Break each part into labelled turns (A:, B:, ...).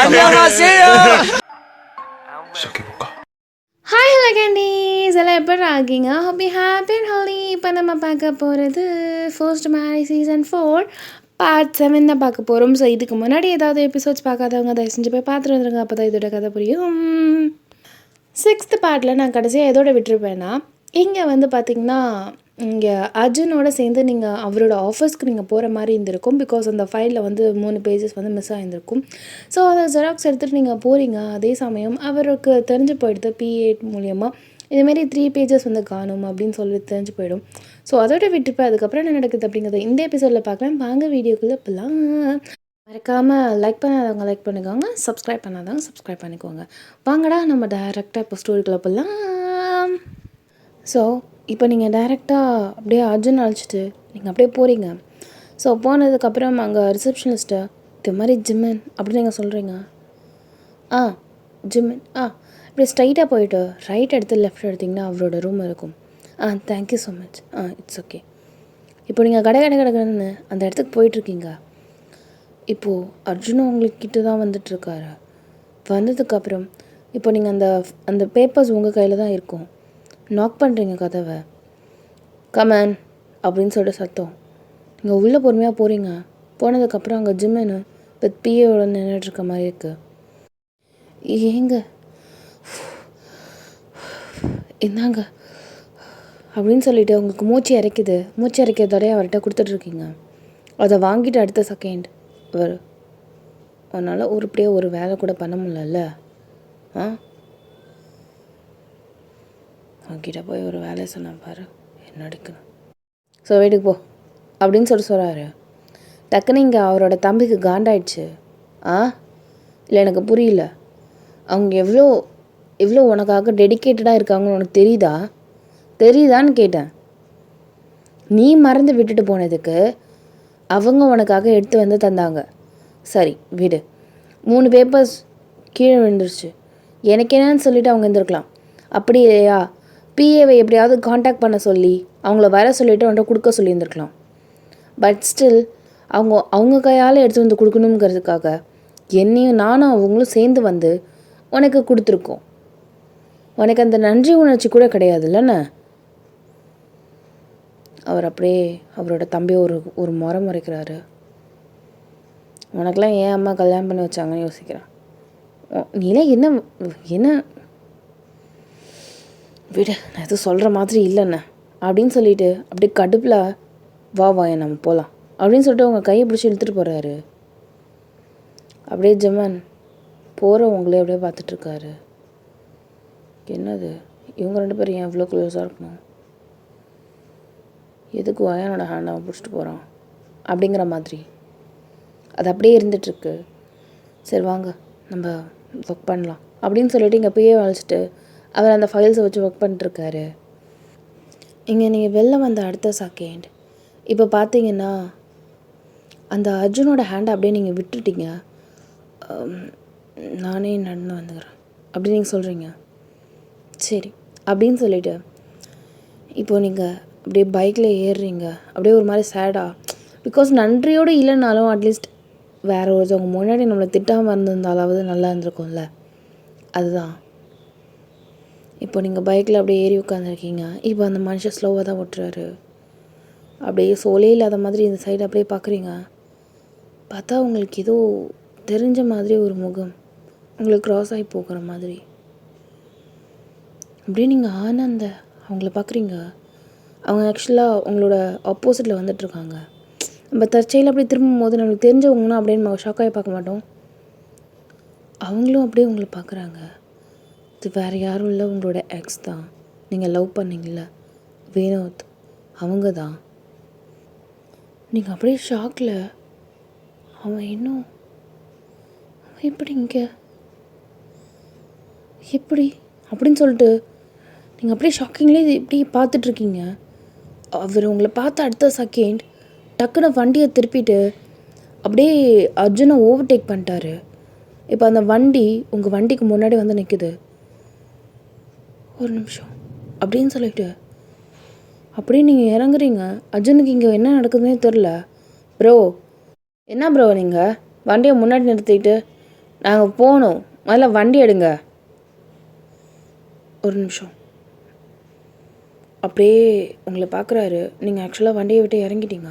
A: Hi hello candies எல்லாம் எப்படி இருக்கீங்க? Happy happy Holi. இப்போ நம்ம பார்க்க போகிறது ஃபர்ஸ்ட் மேரேஜ் சீசன் 4 பார்ட் 7 தான் பார்க்க போகிறோம். ஸோ இதுக்கு முன்னாடி ஏதாவது எபிசோட்ஸ் பார்க்காதவங்க தயவு செஞ்சு போய் பார்த்துட்டு வந்துருங்க. அப்போ தான் இதோட கதை புரியும். 6th பார்ட்டில் நான் கடைசியாக எதோட விட்டுருப்பேன்னா, இங்கே வந்து பார்த்திங்கன்னா இங்கே அர்ஜுனோட சேர்ந்து நீங்கள் அவரோட ஆஃபீஸ்க்கு நீங்கள் போகிற மாதிரி இருந்திருக்கும். பிகாஸ் அந்த ஃபைலில் வந்து 3 பேஜஸ் வந்து மிஸ் ஆகியிருந்திருக்கும். ஸோ அதை ஜெராக்ஸ் எடுத்துகிட்டு நீங்கள் போகிறீங்க. அதே சமயம் அவருக்கு தெரிஞ்சு போயிடுது P8 மூலியமாக இதுமாரி 3 பேஜஸ் வந்து காணும் அப்படின்னு சொல்லி தெரிஞ்சு போயிடும். ஸோ அதோட விட்டுருப்பேன். அதுக்கப்புறம் என்ன நடக்குது அப்படிங்கிறத இந்த எபிசோடில் பார்க்கலாம். வாங்க வீடியோக்குள்ளே இப்போலாம் மறக்காமல் லைக் பண்ணாதவங்க லைக் பண்ணிக்கோங்க, சப்ஸ்கிரைப் பண்ணாதவங்க சப்ஸ்கிரைப் பண்ணிக்கோங்க. வாங்கடா நம்ம டேரெக்டாக இப்போ ஸ்டோரிக்குள்ளே போகலாம். ஸோ இப்போ நீங்கள் டைரெக்டாக அப்படியே அர்ஜுன் அழைச்சிட்டு நீங்கள் அப்படியே போகிறீங்க. ஸோ போனதுக்கப்புறம் அங்கே ரிசப்ஷனிஸ்ட்டை இது மாதிரி ஜிம்மன் அப்படின்னு நீங்கள் சொல்கிறீங்க. ஜிம்மன் இப்படி ஸ்ட்ரைட்டாக போயிட்டு ரைட் எடுத்து லெஃப்ட் எடுத்திங்கன்னா அவரோட ரூம் இருக்கும். Thank you so much. It's okay. இப்போ நீங்கள் கடன்னு அந்த இடத்துக்கு போயிட்டுருக்கீங்க. இப்போது அர்ஜுனும் உங்கள்கிட்ட தான் வந்துட்டுருக்காரு. வந்ததுக்கப்புறம் இப்போ நீங்கள் அந்த பேப்பர்ஸ் உங்கள் கையில் தான் இருக்கும். நாக் பண்ணுறீங்க கதவை. கமன் அப்படின்னு சொல்லிட்டு சத்தம். நீங்கள் உள்ளே பொறுமையாக போகிறீங்க. போனதுக்கப்புறம் அங்கே ஜிம்மனு வித் பிஏவோட நின்றுட்டுருக்க மாதிரி இருக்குது. ஏங்க இந்தாங்க அப்படின்னு சொல்லிவிட்டு உங்களுக்கு மூச்சு இறைக்குது. மூச்சு இறைக்கிறதோடய அவர்கிட்ட கொடுத்துட்ருக்கீங்க. அதை வாங்கிட்டு அடுத்த செகண்ட் அதனால் உருப்படியாக ஒரு வேலை கூட பண்ண முடியல. அவன்கிட்ட போய் ஒரு வேலையை சொன்னான் பாரு, என்ன அடிக்கணும். ஸோ வீட்டுக்கு போ அப்படின்னு சொல்கிறாரு. டக்குன்னு இங்கே அவரோட தம்பிக்கு காண்டாயிடுச்சு. இல்லை எனக்கு புரியல. அவங்க எவ்வளோ உனக்காக டெடிக்கேட்டடாக இருக்காங்கன்னு உனக்கு தெரியுதான்னு கேட்டேன். நீ மறந்து விட்டுட்டு போனதுக்கு அவங்க உனக்காக எடுத்து வந்து தந்தாங்க. சரி விடு. 3 பேப்பர்ஸ் கீழே விழுந்துருச்சு. எனக்கு என்னன்னு சொல்லிவிட்டு அவங்க இருந்திருக்கலாம். அப்படி இல்லையா பிஏவை எப்படியாவது காண்டாக்ட் பண்ண சொல்லி அவங்கள வர சொல்லிவிட்டு அவன்கிட்ட கொடுக்க சொல்லியிருந்துருக்கலாம். பட் ஸ்டில் அவங்க கையால் எடுத்து வந்து கொடுக்கணுங்கிறதுக்காக என்னையும் நானும் அவங்களும் சேர்ந்து வந்து உனக்கு கொடுத்துருக்கோம். உனக்கு அந்த நன்றி உணர்ச்சி கூட கிடையாதுல்லண்ணே. அவர் அப்படியே அவரோட தம்பியை ஒரு முறை முறைக்கிறாரு. உனக்கெல்லாம் ஏன் அம்மா கல்யாணம் பண்ணி வச்சாங்கன்னு யோசிக்கிறான். நீலாம் என்ன விடு, நான் எதுவும் சொல்கிற மாதிரி இல்லைண்ணே அப்படின்னு சொல்லிட்டு அப்படியே கடுப்பில் வா நம்ம போகலாம் அப்படின்னு சொல்லிட்டு அவங்க கையை பிடிச்சி இழுத்துட்டு போகிறாரு. அப்படியே ஜிம்மன் போகிறவங்களே அப்படியே பார்த்துட்ருக்காரு. என்னது இவங்க 2 பேரும் ஏன் எவ்வளோ க்ளோஸாக இருக்கணும்? எதுக்கு வயனோட ஹேண்ட் அவன் பிடிச்சிட்டு போகிறான் அப்படிங்கிற மாதிரி அது அப்படியே இருந்துகிட்ருக்கு. சரி வாங்க நம்ம ஒர்க் பண்ணலாம் அப்படின்னு சொல்லிட்டு இங்கே போயே வளைச்சிட்டு அவர் அந்த ஃபைல்ஸை வச்சு ஒர்க் பண்ணிட்டுருக்காரு. இங்கே நீங்கள் வெளில வந்த அடுத்த செகண்ட் இப்போ பார்த்தீங்கன்னா அந்த அர்ஜுனோட ஹேண்டை அப்படியே நீங்கள் விட்டுட்டீங்க. நானே நடந்து வந்துக்கிறேன் அப்படின்னு நீங்கள் சொல்கிறீங்க. சரி அப்படின்னு சொல்லிவிட்டு இப்போது நீங்கள் அப்படியே பைக்கில் ஏறுறீங்க. அப்படியே ஒரு மாதிரி சேடாக, பிகாஸ் நன்றியோடு இல்லைனாலும் அட்லீஸ்ட் வேறு ஒருத்தவங்க முன்னாடி நம்மளை திட்டாமல் இருந்திருந்தாலாவது நல்லா இருந்திருக்கும்ல. அதுதான் இப்போ நீங்கள் பைக்கில் அப்படியே ஏறி உட்காந்துருக்கீங்க. இப்போ அந்த மனுஷன் ஸ்லோவாக தான் ஓட்டுறாரு. அப்படியே சோலே இல்லாத மாதிரி இந்த சைடு அப்படியே பார்க்குறீங்க. பார்த்தா உங்களுக்கு ஏதோ தெரிஞ்ச மாதிரி ஒரு முகம் உங்களுக்கு க்ராஸ் ஆகி போகிற மாதிரி. அப்படியே நீங்கள் அவங்கள பார்க்குறீங்க. அவங்க ஆக்சுவலாக உங்களோட ஆப்போசிட்டில் வந்துட்டுருக்காங்க. நம்ம தற்செயலில் அப்படியே திரும்பும் போது நம்மளுக்கு தெரிஞ்சவங்கன்னா அப்படியே நம்ம ஷாக்காகி பார்க்க மாட்டோம். அவங்களும் அப்படியே உங்களை பார்க்குறாங்க. இது வேறு யாரும் இல்லை, உங்களோட எக்ஸ் தான். நீங்கள் லவ் பண்ணீங்கள வினோத், அவங்க தான். நீங்கள் அப்படியே ஷாக்கில் அவன் எப்படி இங்கே எப்படி அப்படின்னு சொல்லிட்டு நீங்கள் அப்படியே ஷாக்கிங்லேயே இப்படி பார்த்துட்ருக்கீங்க. அவர் உங்களை பார்த்து அடுத்த செகண்ட் டக்குன்னு வண்டியை திருப்பிட்டு அப்படியே அர்ஜுனை ஓவர்டேக் பண்ணிட்டாரு. இப்போ அந்த வண்டி உங்கள் வண்டிக்கு முன்னாடி வந்து நிற்குது. ஒரு நிமிஷம் அப்படின்னு சொல்லிட்டு அப்படியே நீங்கள் இறங்குறீங்க. அர்ஜுனுக்கு இங்கே என்ன நடக்குதுன்னே தெரில. ப்ரோ என்ன ப்ரோ நீங்கள் வண்டியை முன்னாடி நிறுத்திட்டு நாங்கள் போகணும், முதல்ல வண்டி எடுங்க. ஒரு நிமிஷம். அப்படியே உங்களை பார்க்குறாரு. நீங்கள் ஆக்சுவலாக வண்டியை விட்டு இறங்கிட்டீங்க.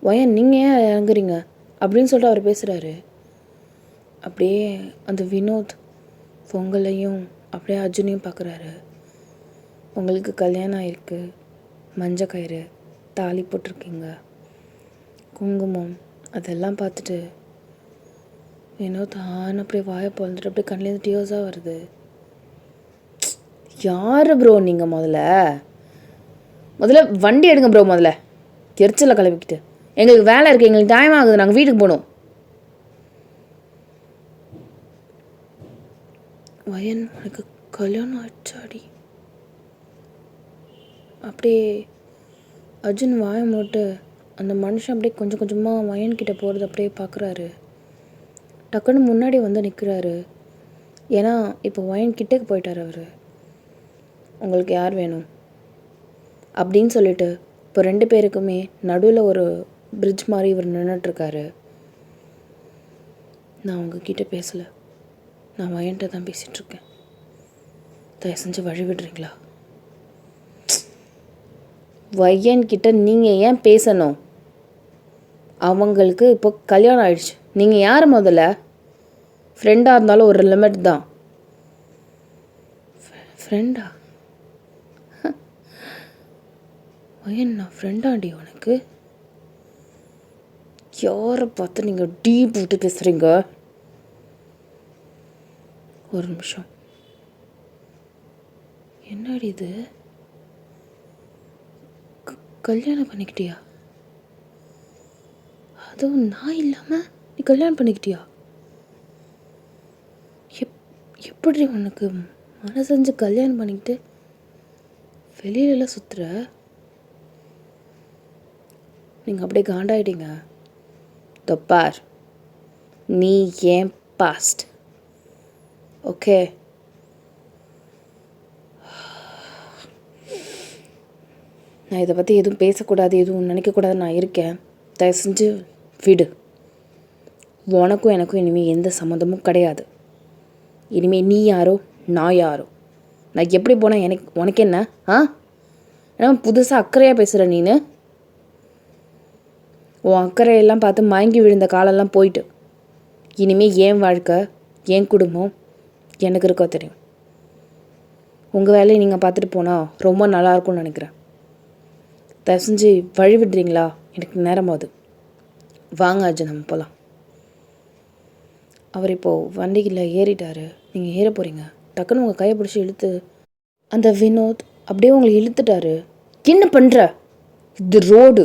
A: வயன் நீங்கள் ஏன் இறங்குறீங்க அப்படின்னு சொல்லிட்டு அவர் பேசுகிறாரு. அப்படியே அந்த வினோத் பொங்கலையும் அப்படியே அர்ஜுனையும் பார்க்குறாரு. உங்களுக்கு கல்யாணம் ஆகிருக்கு, மஞ்சள் கயிறு, தாலி போட்டிருக்கீங்க, குங்குமம், அதெல்லாம் பார்த்துட்டு வினோத் அப்படியே வாயை பிறந்துட்டு அப்படியே கண்ணிலேருந்து டியர்ஸாக வருது. யார் ப்ரோ நீங்கள்? முதல்ல வண்டி எடுங்க ப்ரோ. முதல்ல எரிச்சலை கிளப்பிக்கிட்டு எங்களுக்கு வேலை இருக்குது, எங்களுக்கு டைம் ஆகுது, நாங்கள் வீட்டுக்கு போகணும். வயன் உனக்கு கல்யாணம் ஆச்சாடி? அப்படியே அர்ஜுன் வாயை மூட்டு அந்த மனுஷன் அப்படியே கொஞ்சம் கொஞ்சமாக வயன்கிட்ட போகிறது அப்படியே பார்க்குறாரு. டக்குன்னு முன்னாடி வந்து நிற்கிறாரு. ஏன்னா இப்போ வயன் கிட்டேக்கு போயிட்டார் அவர். உங்களுக்கு யார் வேணும் அப்படின்னு சொல்லிட்டு இப்போ 2 பேருக்குமே நடுவில் ஒரு பிரிட்ஜ் மாதிரி இவர் நின்றுட்டுருக்காரு. நான் உங்ககிட்ட பேசலை, நான் வயன்கிட்ட தான் பேசிகிட்ருக்கேன். தயவு செஞ்சு வழி விடுறீங்களா? வயன்கிட்ட நீங்கள் ஏன் பேசணும்? அவங்களுக்கு இப்போ கல்யாணம் ஆயிடுச்சு. நீங்கள் யார் முதல்ல? ஃப்ரெண்டாக இருந்தாலும் ஒரு லிமிட் தான். ஃப்ரெண்டா? வயன் நான் ஃப்ரெண்டாண்டி உனக்கு? யாரை பார்த்து நீங்கள் டீப் விட்டு பேசுகிறீங்க? ஒரு நிமிஷம். என்னடி இது? கல்யாணம் பண்ணிக்கிட்டியா? அதுவும் நான் இல்லாமல் நீ கல்யாணம் பண்ணிக்கிட்டியா? எப்படி உனக்கு மனசெஞ்சு கல்யாணம் பண்ணிக்கிட்டு வெளியிலலாம் சுற்றுற? நீங்கள் அப்படியே காண்டாயிட்டீங்க. தப்பார், நீ ஏன் பாஸ்ட், ஓகே? நான் இதை பற்றி எதுவும் பேசக்கூடாது, எதுவும் நினைக்கக்கூடாது, நான் இருக்கேன். தயவு செஞ்சு விடு. உனக்கும் எனக்கும் இனிமேல் எந்த சம்மந்தமும் கிடையாது. இனிமேல் நீ யாரோ நான் யாரோ, நான் எப்படி போனால் உனக்கு என்ன? ஏன்னா புதுசாக அக்கறையாக பேசுகிற நீனு. உன் அக்கறையெல்லாம் பார்த்து மயங்கி விழுந்த காலெல்லாம் போயிட்டு இனிமேல் என் வாழ்க்கை, என் குடும்பம் எனக்கு இருக்கோ தெரியும். உங்கள் வேலையை நீங்கள் பார்த்துட்டு போனால் ரொம்ப நல்லாயிருக்கும்னு நினைக்கிறேன். தயவு செஞ்சு வழி விடுறீங்களா? எனக்கு நேரமாகுது. வாங்க அர்ஜுன், நம்ம போகலாம். அவர் இப்போது வண்டியில் ஏறிட்டார். நீங்கள் ஏற போகிறீங்க. டக்குன்னு உங்கள் கையை பிடிச்சி இழுத்து அந்த வினோத் அப்படியே உங்களை இழுத்துட்டாரு. என்ன பண்ணுற? இது ரோடு.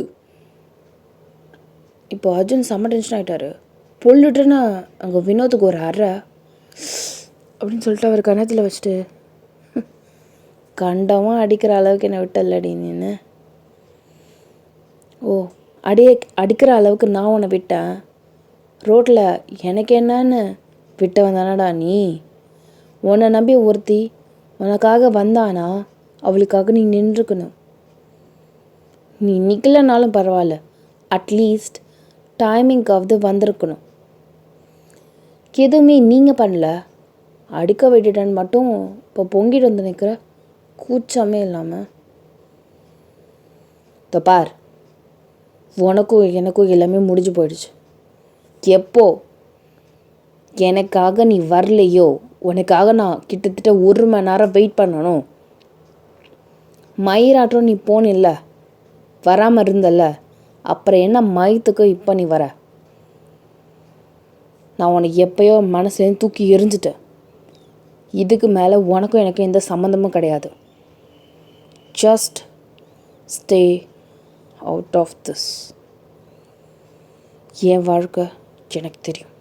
A: இப்போ அர்ஜுன் செம்ம டென்ஷன் ஆகிட்டார். பொல்லுட்டுன்னு அங்கே வினோத்துக்கு ஒரு அறை அப்படின்னு சொல்லிட்டு அவர் கணத்தில் வச்சுட்டு, கண்டமாக அடிக்கிற அளவுக்கு என்னை விட்டல்லடி நீன்னு. ஓ, அடிக்கிற அளவுக்கு நான் உன்னை விட்டேன். ரோட்டில் எனக்கு என்னன்னு விட்டவன் தானடா நீ. உன்னை நம்பி ஒருத்தி உனக்காக வந்தானா அவளுக்காக நீ நின்றுக்கணும். நீ நிற்கலனாலும் பரவாயில்ல, அட்லீஸ்ட் டைமிங்காவது வந்திருக்கணும். எதுவுமே நீங்கள் பண்ணல, அடிக்க விட்டுட்டேன்னு மட்டும் இப்போ பொங்கிட்டு வந்து நிற்கிற, கூச்சமே இல்லாமல். பார், உனக்கும் எனக்கும் எல்லாமே முடிஞ்சு போயிடுச்சு. எப்போ எனக்காக நீ வரலையோ, உனக்காக நான் கிட்டத்தட்ட 1 மணி நேரம் வெயிட் பண்ணணும். மயிராட்டம் நீ போனில்ல, வராமல் இருந்தல்ல, அப்புறம் என்ன மயத்துக்கு இப்போ நீ வர? நான் உனக்கு எப்பயோ மனசுலேருந்து தூக்கி எரிஞ்சிட்டேன். இதுக்கு மேலே உனக்கும் எனக்கும் எந்த சம்மந்தமும் கிடையாது. Just stay out of this. என் வாழ்க்கை எனக்கு தெரியும்.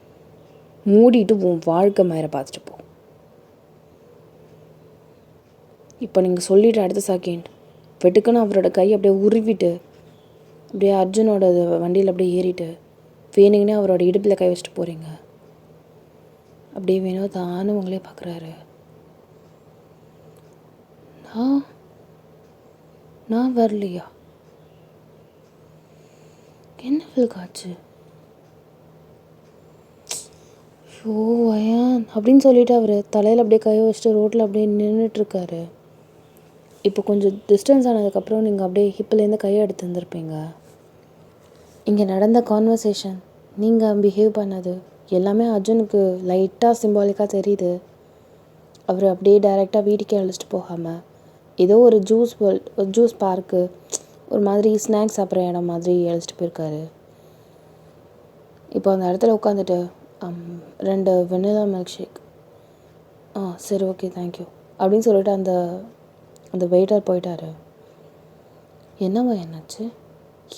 A: மூடிட்டு உன் வாழ்க்கை மேலே பார்த்துட்டு போ. இப்போ நீங்கள் சொல்லிவிட்டு அடுத்த செகண்ட் வெட்டுக்குன்னு அவரோட கை அப்படியே உருவிட்டு அப்படியே அர்ஜுனோட வண்டியில் அப்படியே ஏறிட்டு வேணுங்கன்னே அவரோட இடுப்பில் கை வச்சுட்டு போகிறீங்க. அப்படியே வேணும் தானும் உங்களே பார்க்குறாரு. நான் வரலையா? என்ன காச்சு? ஷோ அயான் அப்படின்னு சொல்லிட்டு அவர் தலையில் அப்படியே கையை வச்சுட்டு ரோட்டில் அப்படியே நின்றுட்டுருக்காரு. இப்போ கொஞ்சம் டிஸ்டன்ஸ் ஆனதுக்கப்புறம் நீங்கள் அப்படியே ஹிப்பிலேருந்து கையை எடுத்து வந்திருப்பீங்க. இங்கே நடந்த கான்வர்சேஷன், நீங்கள் பிஹேவ் பண்ணது எல்லாமே அர்ஜுனுக்கு லைட்டாக சிம்பாலிக்காக தெரியுது. அவர் அப்படியே டைரெக்டாக வீட்டுக்கே அழைச்சிட்டு போகாமல் ஏதோ ஒரு ஜூஸ் பார்க்கு, ஒரு மாதிரி ஸ்நாக்ஸ் சாப்பிட்ற இடம் மாதிரி அழைச்சிட்டு போயிருக்காரு. இப்போ அந்த இடத்துல உட்காந்துட்டு 2 வெண்ணிலா மில்க் ஷேக், சரி ஓகே தேங்க்யூ அப்படின்னு சொல்லிட்டு அந்த வெயிட்டர் போயிட்டாரு. என்னவா என்னாச்சு?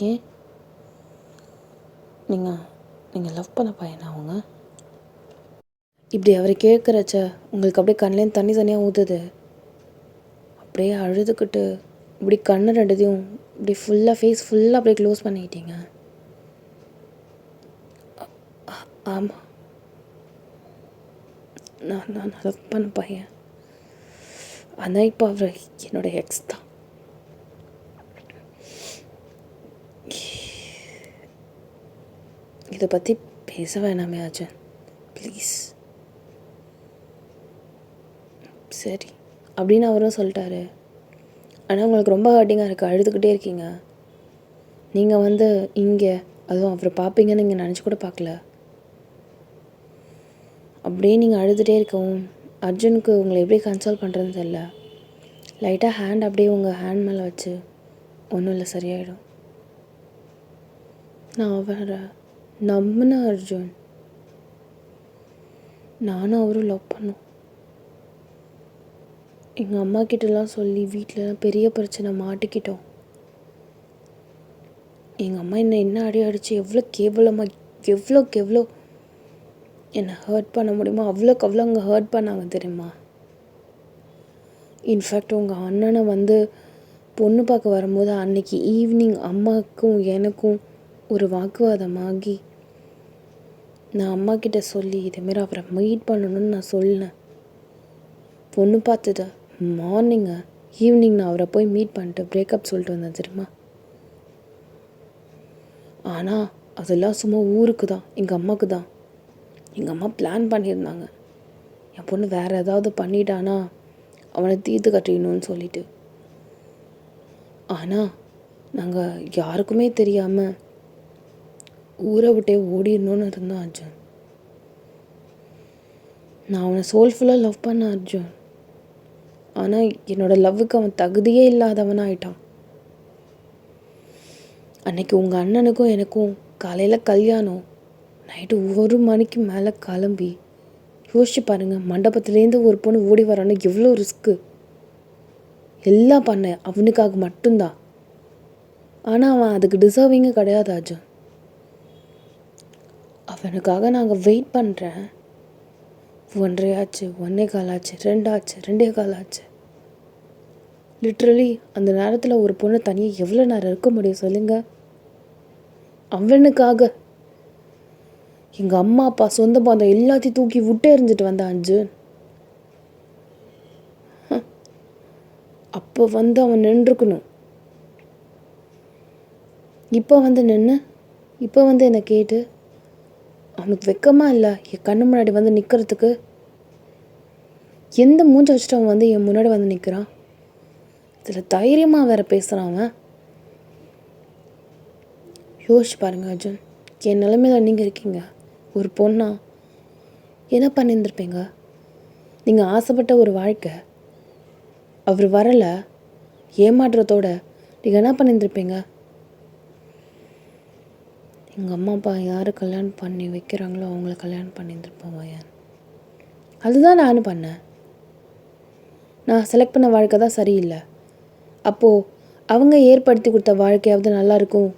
A: ஏன் நீங்கள் லவ் பண்ண பையனா அவங்க? இப்படி அவர் கேட்குறச்ச உங்களுக்கு அப்படியே கண்ணிலேருந்து தண்ணியாக ஊற்றுது. அப்படியே அழுதுகிட்டு இப்படி கண்ணு 2த்தையும் இப்படி ஃபேஸ் ஃபுல்லாக அப்படியே க்ளோஸ் பண்ணிக்கிட்டீங்க. ஆமாம், நான் லவ் பண்ண பையன். ஆனால் இப்போ அவர் என்னோடய எக்ஸ் தான். இதை பற்றி பேச வேணாமே அர்ஜுன், ப்ளீஸ். சரி அப்படின்னு அவரும் சொல்லிட்டாரு. ஆனால் உங்களுக்கு ரொம்ப ஹர்ட்டிங்காக இருக்குது, அழுதுகிட்டே இருக்கீங்க. நீங்கள் இங்கே அதுவும் அவரை பார்ப்பீங்கன்னு நீங்கள் நினச்சி கூட பார்க்கல. அப்படியே நீங்கள் அழுதுகிட்டே இருக்கவும் அர்ஜுனுக்கு உங்களை எப்படி கன்சோல் பண்ணுறதுன்னு தெரியல. லைட்டாக ஹேண்ட் அப்படியே உங்கள் ஹேண்ட் மேலே வச்சு, ஒன்றும் இல்லை சரியாயிடும், நான் அவரை நம்பினேன் அர்ஜுன், நானும் அவரும் லவ் பண்ணோம். எங்கள் அம்மா கிட்டலாம் சொல்லி வீட்டிலலாம் பெரிய பிரச்சனை மாட்டிக்கிட்டோம். எங்கள் அம்மா என்ன அடி அடித்து எவ்வளோக்கு எவ்வளோ என்னை ஹர்ட் பண்ண முடியுமோ அவ்வளோக்கு அவ்வளோ அங்கே ஹர்ட் பண்ணாங்க தெரியுமா. இன்ஃபேக்ட் உங்கள் அண்ணனை பொண்ணு பார்க்க வரும்போது அன்னைக்கு ஈவினிங் அம்மாவுக்கும் எனக்கும் ஒரு வாக்குவாதமாகி நான் அம்மா கிட்ட சொல்லி இதேமாரி அவரை மீட் பண்ணணும்னு நான் சொன்னேன். பொண்ணு பார்த்தது ஈவினிங் நான் அவரை போய் மீட் பண்ணிட்டு பிரேக்கப் சொல்லிட்டு வந்தேன் தெரியுமா. ஆனால் அதெல்லாம் சும்மா ஊருக்கு தான், எங்கள் அம்மாவுக்கு தான். எங்கள் அம்மா பிளான் பண்ணியிருந்தாங்க, என் பொண்ணு வேறு ஏதாவது பண்ணிட்டானா அவனை தீர்த்து கட்டிடணும்னு சொல்லிட்டு. ஆனால் நாங்கள் யாருக்குமே தெரியாமல் ஊரை விட்டே ஓடிடணும்னு இருந்தோம் அர்ஜுன். நான் அவனை சோல்ஃபுல்லாக லவ் பண்ணேன் அர்ஜுன். ஆனால் என்னோடய லவ்வுக்கு அவன் தகுதியே இல்லாதவனாயிட்டான். அன்னைக்கு உங்கள் அண்ணனுக்கும் எனக்கும் காலையில் கல்யாணம், நைட்டு 1 மணிக்கு மேலே கிளம்பி யோசிச்சு பாருங்கள், மண்டபத்துலேருந்து ஒரு பொண்ணு ஓடி வரான்னு எவ்வளோ ரிஸ்க்கு. எல்லாம் பண்ணேன் அவனுக்காக மட்டும்தான். ஆனால் அவன் அதுக்கு டிசர்விங்கே கிடையாது அர்ஜுன். அவனுக்காக நாங்கள் வெயிட் பண்ணுறேன். 1.5 ஆச்சு, 1.25 ஆச்சு, 2 ஆச்சு, 2.25 ஆச்சு. லிட்ரலி அந்த நேரத்தில் ஒரு பொண்ணு தனியாக எவ்வளோ நேரம் இருக்க முடியும் சொல்லுங்கள். அவனுக்காக எங்கள் அம்மா அப்பா சொந்த பந்தம் எல்லாத்தையும் தூக்கி விட்டு எறிஞ்சிட்டு வந்தான் அர்ஜுன். அப்போ அவன் நின்றுக்கணும். இப்போ நின்று இப்போ என்னை கேட்டு அவனுக்கு வெக்கமா இல்லை என் கண்ணு முன்னாடி நிற்கிறதுக்கு? எந்த மூஞ்சை வச்சுட்டு அவன் என் முன்னாடி நிற்கிறான். இதில் தைரியமாக வேற பேசுகிறான் அவன். யோசிச்சு பாருங்க அர்ஜுன், என் நிலைமையில நீங்கள் இருக்கீங்க. ஒரு பொண்ணா என்ன பண்ணியிருந்திருப்பீங்க? நீங்கள் ஆசைப்பட்ட ஒரு வாழ்க்கை, அவர் வரலை, ஏமாற்றத்தோட நீங்கள் என்ன பண்ணியிருந்திருப்பீங்க? எங்கள் அம்மா அப்பா யார் கல்யாணம் பண்ணி வைக்கிறாங்களோ அவங்கள கல்யாணம் பண்ணியிருந்திருப்போம் ஏன். அதுதான் நானும் பண்ணேன். நான் செலக்ட் பண்ண வாழ்க்கை தான் சரியில்லை. அப்போது அவங்க ஏற்படுத்தி கொடுத்த வாழ்க்கையாவது நல்லாயிருக்கும்.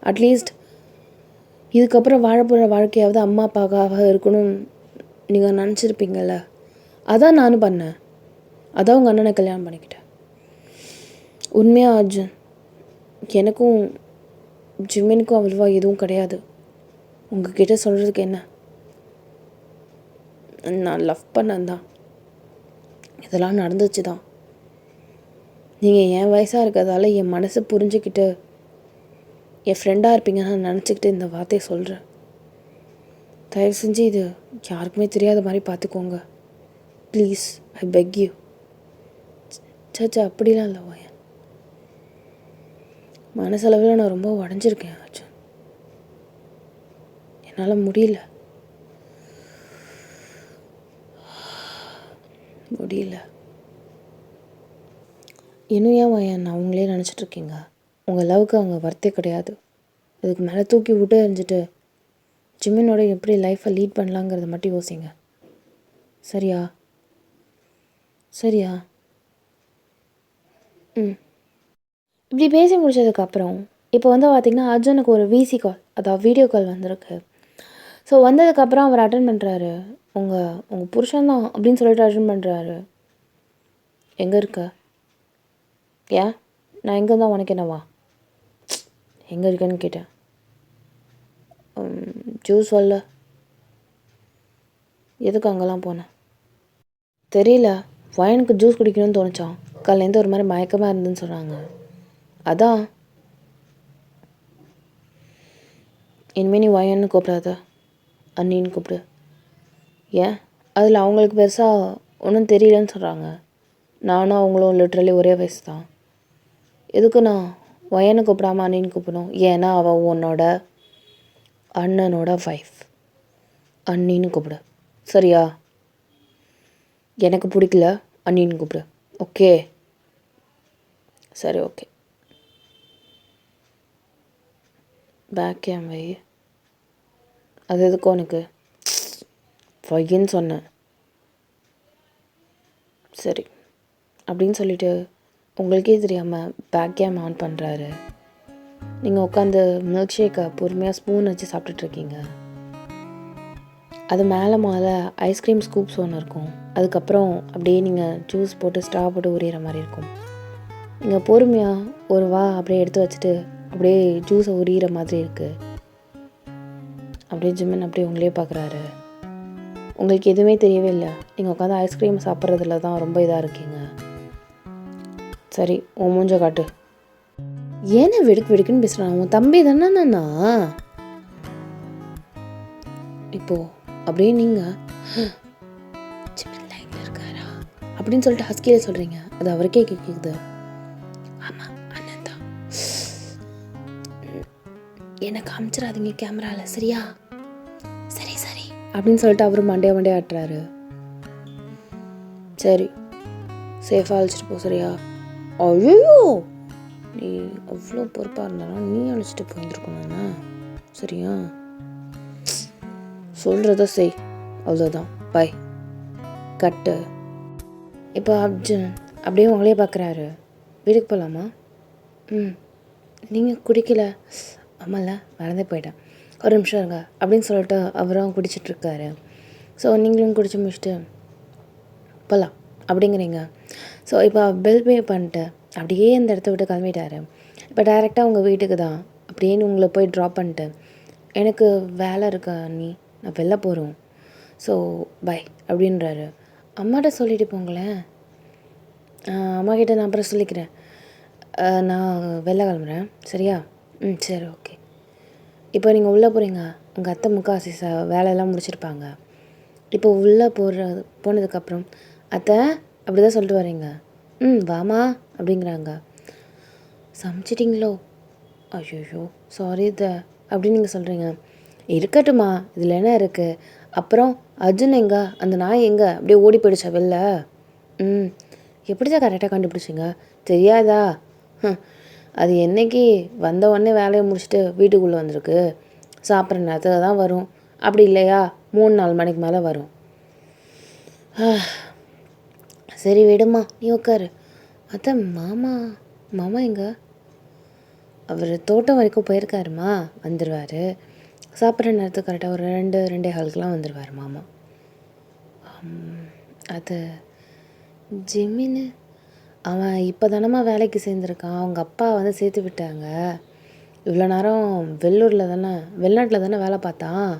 A: அட்லீஸ்ட் இதுக்கப்புறம் வாழப்போகிற வாழ்க்கையாவது அம்மா அப்பாக்காக இருக்கணும் நீங்கள் நினச்சிருப்பீங்கள்ல. அதான் நானும் பண்ணேன். அதான் உங்கள் அண்ணனை கல்யாணம் பண்ணிக்கிட்டேன். உண்மையாக அர்ஜுன், எனக்கும் ஜிம்மினுக்கும் அவ்வளவா எதுவும் கிடையாது. உங்ககிட்ட சொல்கிறதுக்கு என்ன, நான் லவ் பண்ணேன் தான், இதெல்லாம் நடந்துச்சு தான். நீங்கள் என் வயசாக இருக்கிறதால என் மனசை புரிஞ்சுக்கிட்டு என் ஃப்ரெண்டாக இருப்பீங்கன்னு நான் நினச்சிக்கிட்டு இந்த வார்த்தையை சொல்கிறேன். தயவு செஞ்சு இது யாருக்குமே தெரியாத மாதிரி பார்த்துக்கோங்க ப்ளீஸ், ஐ பெக் யூ. சச்சா அப்படிலாம் இல்லை வாயன். மனசளவில் நான் ரொம்ப உடஞ்சிருக்கேன் அர்ஜுன். என்னால் முடியல. இன்னும் ஏன் வாயன் நான் அவங்களே நினச்சிட்ருக்கீங்க? உங்கள் லவ்வுக்கு அவங்க வர்த்தே கிடையாது. அதுக்கு மேலே தூக்கி விட்டு எறிஞ்சிட்டு ஜிமினோட எப்படி லைஃப்பை லீட் பண்ணலாங்கிறத மட்டும் யோசிங்க. சரியா? சரியா? இப்படி பேசி முடிச்சதுக்கப்புறம் இப்போ பார்த்திங்கன்னா அர்ஜுனுக்கு ஒரு விசி கால், அதாவது வீடியோ கால் வந்திருக்கு. ஸோ வந்ததுக்கப்புறம் அவர் அட்டன் பண்ணுறாரு. உங்கள் புருஷன்தான் அப்படின்னு சொல்லிட்டு அட்டன் பண்ணுறாரு. எங்கே இருக்க? ஏன் நான் எங்கே இருந்தால் உனக்கு என்னவா? எங்கே இருக்கேன்னு கேட்டேன். ஜூஸ் வரல. எதுக்கு அங்கெல்லாம் போனேன்? தெரியல, வயனுக்கு ஜூஸ் குடிக்கணும்னு தோணுச்சான். காலையிலேருந்து ஒரு மாதிரி மயக்கமாக இருந்துன்னு சொன்னாங்க. அதான். இனிமேல் நீ வயன்னு கூப்பிடாத, அண்ணின்னு கூப்பிடு. ஏன்? அதில் அவங்களுக்கு பெருசாக ஒன்றும் தெரியலன்னு சொல்கிறாங்க. நானும் அவங்களும் லிட்ரலி ஒரே வயசு தான். எதுக்கு நான் வயனை கூப்பிடாம அண்ணின்னு கூப்பிடணும்? ஏன்னா அவள் உன்னோட அண்ணனோட ஒய்ஃப். அண்ணின்னு கூப்பிடு. சரியா? எனக்கு பிடிக்கல, அண்ணின்னு கூப்பிடு. ஓகே? சரி, ஓகே. பேக் கேம் வை. அது எதுக்கு உனக்கு? வையின்னு சொன்னேன். சரி அப்படின்னு சொல்லிவிட்டு உங்களுக்கே தெரியாமல் பேக் கேம் ஆன் பண்ணுறாரு. நீங்கள் உட்காந்து மில்க் ஷேக்கை பொறுமையாக ஸ்பூன் வச்சு சாப்பிட்டுட்ருக்கீங்க. அது மேலே ஐஸ்கிரீம் ஸ்கூப்ஸ் ஒன்று இருக்கும். அதுக்கப்புறம் அப்படியே நீங்கள் ஜூஸ் போட்டு ஸ்ட்ரா போட்டு உரியிற மாதிரி இருக்கும். நீங்கள் பொறுமையாக ஒரு அப்படியே எடுத்து வச்சுட்டு அப்படியே ஜூஸை உரியிற மாதிரி இருக்குது. அப்படியே ஜிம்மன் அப்படியே உங்களே பார்க்குறாரு. உங்களுக்கு எதுவுமே தெரியவே இல்லை. நீங்கள் உட்காந்து ஐஸ்கிரீம் சாப்பிட்றதுல தான் ரொம்ப இதாக இருக்கீங்க. சரி, உன் மூஞ்ச காட்டு. ஏன்னா வெடுக்கு வெடுக்குன்னு பேசுகிறான்? உன் தம்பி தானேண்ணா? இப்போ அப்படியே நீங்கள் லைனில் இருக்காரா அப்படின்னு சொல்லிட்டு ஹஸ்கியில் சொல்கிறீங்க. அது அவருக்கே கேட்குது. ஆமாம், அண்ணன் தான். என்னை காமிச்சிடாதீங்க கேமராவில், சரியா? சரி சரி அப்படின்னு சொல்லிட்டு அவரு மண்டே ஆட்டுறாரு. சரி, சேஃபாக அழைச்சிட்டு போ, சரியா? ஐயோ, நீ அவ்வளோ பொறுப்பாக இருந்தாலும் நீ அழைச்சிட்டு போயிருந்துருக்கணும்ண்ணா. சரியா? சொல்கிறத செய், அவ்வளோதான். பாய், கட்டு. இப்போ அர்ஜுன் அப்படியே உங்களே பார்க்குறாரு. வீட்டுக்கு போகலாமா? நீங்கள் குடிக்கல? ஆமாம்ல, மறந்தே போயிட்டேன், ஒரு நிமிஷம் இருங்க அப்படின்னு சொல்லிட்டு அவரும் குடிச்சிட்ருக்காரு. ஸோ நீங்களும் குடிச்சு முடிச்சுட்டு போகலாம் அப்படிங்கிறீங்க. ஸோ இப்போ பில் பே பண்ணிட்டு அப்படியே அந்த இடத்த விட்டு கிளம்பிட்டாரு. இப்போ டைரெக்டாக உங்கள் வீட்டுக்கு தான் அப்படின்னு உங்களை போய் ட்ராப் பண்ணிட்டு, எனக்கு வேலை இருக்கா நீ, நான் வெளில போகிறோம், ஸோ பை அப்படின்றாரு. அம்மாட்ட சொல்லிட்டு போங்களேன். அம்மாக்கிட்ட நான் அப்புறம் சொல்லிக்கிறேன். நான் வெளில கிளம்புறேன், சரியா? சரி, ஓகே. இப்போ நீங்கள் உள்ளே போகிறீங்க. உங்கள் அத்தை முக்காசி வேலையெல்லாம் முடிச்சிருப்பாங்க. இப்போ உள்ளே போனதுக்கப்புறம் அத்தை அப்படி தான் சொல்லிட்டு வரீங்க. வாமா அப்படிங்கிறாங்க. சமைச்சிட்டிங்களோ? ஐயோ சாரி த அப்படின்னு நீங்கள் சொல்கிறீங்க. இருக்கட்டுமா, இதில் என்ன இருக்குது? அப்புறம் அர்ஜுன் எங்கே, அந்த நாய் எங்கே அப்படியே ஓடி போயிடுச்சா வெளில? எப்படி தான் கரெக்டாக கண்டுபிடிச்சிங்க? தெரியாதா? அது என்னைக்கு வந்த உடனே வேலையை முடிச்சுட்டு வீட்டுக்குள்ளே வந்திருக்கு. சாப்பிட்ற நேரத்தில் தான் வரும், அப்படி இல்லையா 3-4 மணிக்கு மேலே வரும். சரி விடுமா, நீ உட்காரு. அத்தை மாமா எங்கே? அவர் தோட்டம் வரைக்கும் போயிருக்காருமா, வந்துடுவார். சாப்பிட்ற நேரத்துக்கு கரெக்டாக ஒரு 2-2:15 வந்துடுவார் மாமா. அது ஜிமின்னு அவன் இப்போ தானம்மா வேலைக்கு சேர்ந்துருக்கான். அவங்க அப்பா சேர்த்து விட்டாங்க. இவ்வளோ நேரம் வெளிநாட்டில் தானே வேலை பார்த்தான்.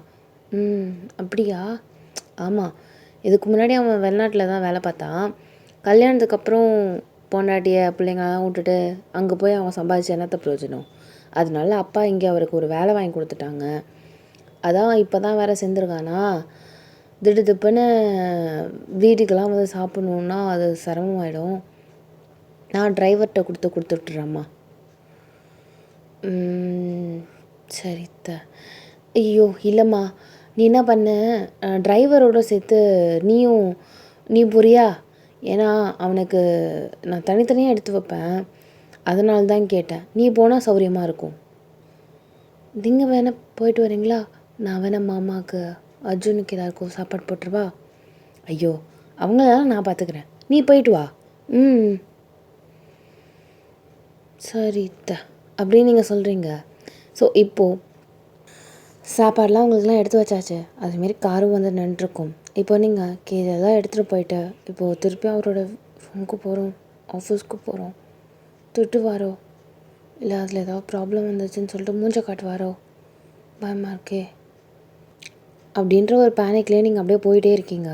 A: அப்படியா? ஆமாம், இதுக்கு முன்னாடி அவன் வெளிநாட்டில் தான் வேலை பார்த்தான். கல்யாணத்துக்கு அப்புறம் பொண்டாட்டியை பிள்ளைங்களாம் விட்டுட்டு அங்கே போய் அவன் சம்பாதிச்சு என்னத்த பிரயோஜனம்? அதனால அப்பா இங்கே அவருக்கு ஒரு வேலை வாங்கி கொடுத்துட்டாங்க. அதான் இப்போ தான் வேறு சேர்ந்துருக்கானா. திடுதிப்புன்னு வீட்டுக்கெல்லாம் வந்து சாப்பிட்ணுன்னா அது சிரமமாயிடும். நான் டிரைவர்கிட்ட கொடுத்துட்றேம்மா. சரித்த. ஐயோ இல்லைம்மா, நீ என்ன பண்ண, டிரைவரோடு சேர்த்து நீ போறியா? ஏன்னா அவனுக்கு நான் தனித்தனியாக எடுத்து வைப்பேன், அதனால தான் கேட்டேன். நீ போனால் சௌகரியமாக இருக்கும். நீங்கள் வேணால் போயிட்டு வரீங்களா? நான் வேணால் மாமாவுக்கு அர்ஜுனுக்கு எல்லாருக்கும் சாப்பாடு போட்டுருவா? ஐயோ அவங்களெல்லாம் நான் பார்த்துக்கிறேன், நீ போயிட்டு வா. சரித்த அப்படின்னு நீங்கள் சொல்கிறீங்க. ஸோ இப்போது சாப்பாடெலாம் உங்களுக்குலாம் எடுத்து வச்சாச்சு. அதுமாரி காரும் வந்து நின்றுருக்கும். இப்போ நீங்கள் இதெல்லாம் எடுத்துகிட்டு போயிட்டு இப்போது திருப்பி அவரோட ஃபோனுக்கு போகிறோம், ஆஃபீஸ்க்கு போகிறோம், திட்டுவாரோ இல்லை அதில் ஏதாவது ப்ராப்ளம் வந்துச்சுன்னு சொல்லிட்டு மூஞ்ச காட்டுவாரோ, பயமாக இருக்கே அப்படின்ற ஒரு பேனிக்லேயே நீங்கள் அப்படியே போயிட்டே இருக்கீங்க.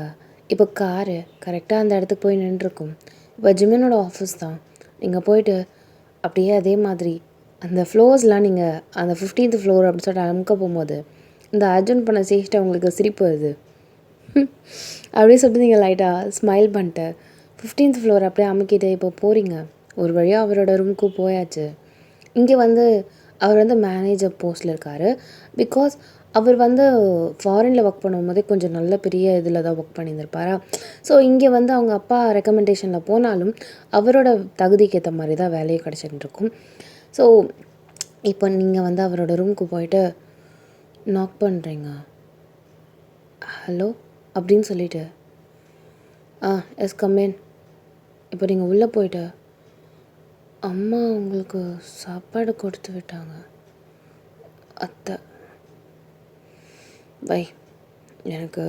A: இப்போ காரு கரெக்டாக அந்த இடத்துக்கு போய் நின்றுருக்கும். இப்போ ஜிமினோட ஆஃபீஸ் தான். நீங்கள் போயிட்டு அப்படியே அதே மாதிரி அந்த ஃப்ளோர்ஸ்லாம் நீங்கள் அந்த 15th ஃப்ளோர் அப்படின்னு சொல்லிட்டு அமுக்க போகும்போது இந்த அர்ஜுன் பண்ண சேஷ்டை உங்களுக்கு சிரிப்பு வருது. அப்படியே சொல்லிட்டு நீங்கள் லைட்டாக ஸ்மைல் பண்ணிட்டு 15th ஃப்ளோர் அப்படியே அமுக்கிட்டு இப்போ போகிறீங்க. ஒரு வழியாக அவரோட ரூமுக்கு போயாச்சு. இங்கே வந்து அவர் வந்து மேனேஜர் போஸ்ட்டில் இருக்கார். பிகாஸ் அவர் வந்து ஃபாரினில் ஒர்க் பண்ணும்போதே கொஞ்சம் நல்ல பெரிய இதில் தான் ஒர்க் பண்ணியிருந்திருப்பாரா. ஸோ இங்கே வந்து அவங்க அப்பா ரெக்கமெண்டேஷனில் போனாலும் அவரோட தகுதிக்கு ஏற்ற மாதிரி தான் வேலையை கிடச்சிட்டு இருக்கும். ஸோ இப்போ நீங்கள் வந்து அவரோட ரூமுக்கு போயிட்டு நாக் பண்ணுறீங்க. ஹலோ அப்படின்னு சொல்லிவிட்டு எஸ் கம்மேன். இப்போ நீங்கள் உள்ளே போயிட்டு அம்மா உங்களுக்கு சாப்பாடு கொடுத்து விட்டாங்க அத்தை. பை, எனக்கு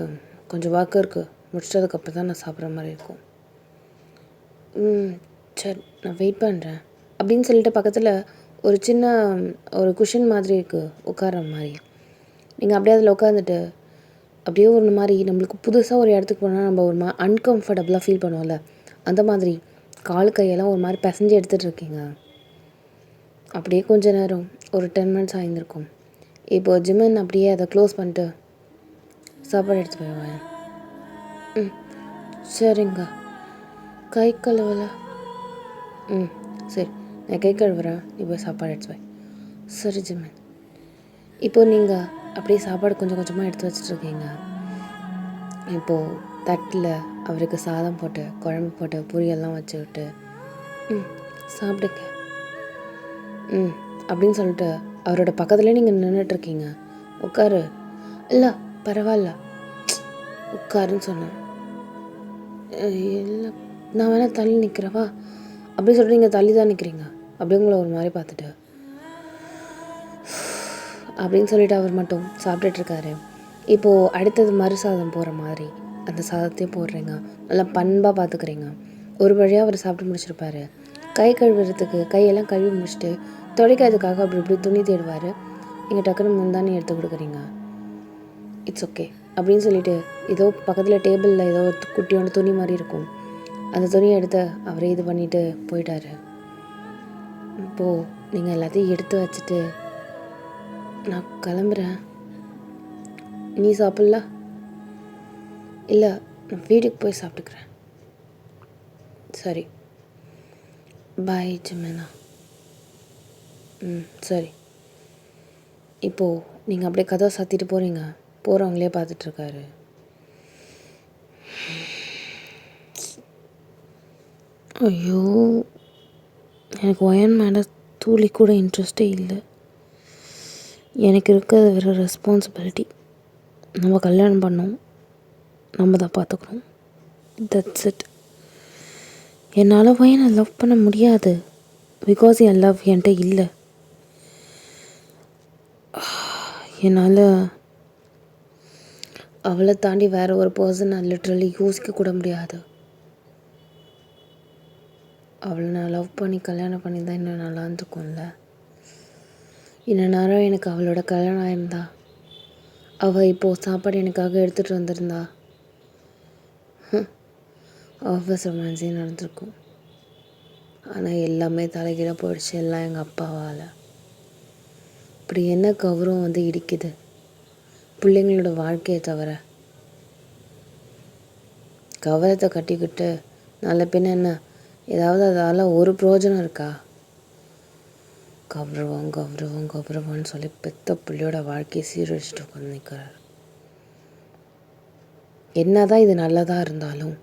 A: கொஞ்சம் ஒர்க் இருக்குது, முடிச்சதுக்கப்புறம் தான் நான் சாப்பிட்ற மாதிரி இருக்கும். சரி நான் வெயிட் பண்ணுறேன் அப்படின்னு சொல்லிட்டு பக்கத்தில் ஒரு சின்ன ஒரு குஷன் மாதிரி இருக்குது உட்கார மாதிரி. நீங்கள் அப்படியே அதில் உட்காந்துட்டு அப்படியே ஒரு மாதிரி நம்மளுக்கு புதுசாக ஒரு இடத்துக்கு போனால் நம்ம ஒரு அன்கம்ஃபர்டபுளாக ஃபீல் பண்ணுவோம்ல, அந்த மாதிரி கால் கையெல்லாம் ஒரு மாதிரி பிசைஞ்சு எடுத்துகிட்டு இருக்கீங்க. அப்படியே கொஞ்ச நேரம் ஒரு 10 minutes ஆகியிருக்கும். இப்போது ஜிமன் அப்படியே அதை க்ளோஸ் பண்ணிட்டு சாப்பாடு எடுத்து போயிடுவேன். சரிங்க, கை கழுவலை? சரி நான் கை கழுவுறேன், நீ போய் சாப்பாடு எடுத்து போய். சரி ஜிமன். இப்போது நீங்கள் அப்படியே சாப்பாடு கொஞ்சம் கொஞ்சமாக எடுத்து வச்சிட்ருக்கீங்க. இப்போது தட்டில் அவருக்கு சாதம் போட்டு குழம்பு போட்டு பொரியெல்லாம் வச்சு விட்டு சாப்பிடுங்க அப்படின்னு சொல்லிட்டு அவரோட பக்கத்துலேயே நீங்கள் நின்றுட்டுருக்கீங்க. உட்காரு. இல்லை பரவாயில்ல உட்காருன்னு சொன்னேன். இல்லை நான் வேணால் தள்ளி நிற்கிறவா அப்படின்னு சொல்லிட்டு நீங்கள் தள்ளி தான் நிற்கிறீங்க. அப்படியே உங்களை ஒரு மாதிரி பார்த்துட்டு அப்படின்னு சொல்லிட்டு அவர் மட்டும் சாப்பிட்டுட்ருக்காரு. இப்போது அடுத்தது மறு சாதம் போகிற மாதிரி அந்த சாதத்தையும் போடுறீங்க. நல்லா பண்பாக பார்த்துக்கிறீங்க. ஒரு வழியாக அவர் சாப்பிட்டு முடிச்சிருப்பார். கை கழுவுறதுக்கு கையெல்லாம் கழுவி முடிச்சுட்டு துடைக்கிறதுக்காக அப்படி இப்படி துணி தேடுவார். நீங்கள் டக்குன்னு முந்தானி எடுத்து கொடுக்குறீங்க. இட்ஸ் ஓகே அப்படின்னு சொல்லிவிட்டு ஏதோ பக்கத்தில் டேபிளில் ஏதோ ஒரு குட்டியோட துணி மாதிரி இருக்கும், அந்த துணியை எடுத்து அவரே இது பண்ணிவிட்டு போயிட்டார். இப்போது நீங்கள் எல்லாத்தையும் எடுத்து வச்சுட்டு நான் கிளம்புறேன், நீ சாப்பிட்ல? இல்லை நான் வீட்டுக்கு போய் சாப்பிட்டுக்கிறேன். சரி பாய் ஜிமேனா. சரி. இப்போது நீங்கள் அப்படியே கதவை சாத்திட்டு போகிறீங்க. போகிறவங்களே பார்த்துட்ருக்காரு. ஐயோ எனக்கு ஒயன் மேலே துளி கூட இன்ட்ரெஸ்டே இல்லை. எனக்கு இருக்கிறது வேறு ரெஸ்பான்சிபிலிட்டி. நம்ம கல்யாணம் பண்ணோம், நம்ம தான் பார்த்துக்கணும். That's it. என்னால் ஒயனை லவ் பண்ண முடியாது. பிகாஸ் என் லவ் என்கிட்ட இல்லை. என்னால் அவளை தாண்டி வேறு ஒரு பர்சனை லிட்ரலி யோசிக்க கூட முடியாது. அவளை நான் லவ் பண்ணி கல்யாணம் பண்ணி தான் இன்னும் நல்லா இருந்துக்கும்ல. இன்னும் நேரம் எனக்கு அவளோட கல்யாணம் ஆயிருந்தா, அவள் இப்போது சாப்பாடு எனக்காக எடுத்துகிட்டு வந்திருந்தா, ஆஃபீஸ் ரொமான்ஸே நடந்திருக்கும். ஆனால் எல்லாமே தலைகீழாக போயிடுச்சு, எல்லாம் எங்கள் அப்பாவால். இப்படி என்ன கௌரவம் வந்து இடிக்குது பிள்ளைங்களோட வாழ்க்கையை தவிர. கவலத்தை கட்டிக்கிட்டு நல்ல பின்ன என்ன ஏதாவது அதால் ஒரு பிரயோஜனம் இருக்கா? கௌரவம் கௌரவம் கௌரவம்னு சொல்லி பெத்த பிள்ளையோட வாழ்க்கையை சீரழிச்சிட்டு உட்காந்து நிற்கிறார். என்ன தான் இது நல்லதாக இருந்தாலும்,